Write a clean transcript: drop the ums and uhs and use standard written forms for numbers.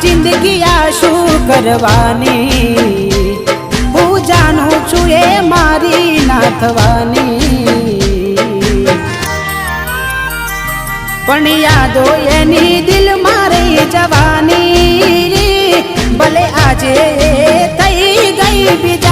જિંદગી આ શું કરવાની હું જાણું છું એ મારી ના થવાની પણ યાદો એની દિલ મારી જવાની ભલે આજે થઈ ગઈ બીજા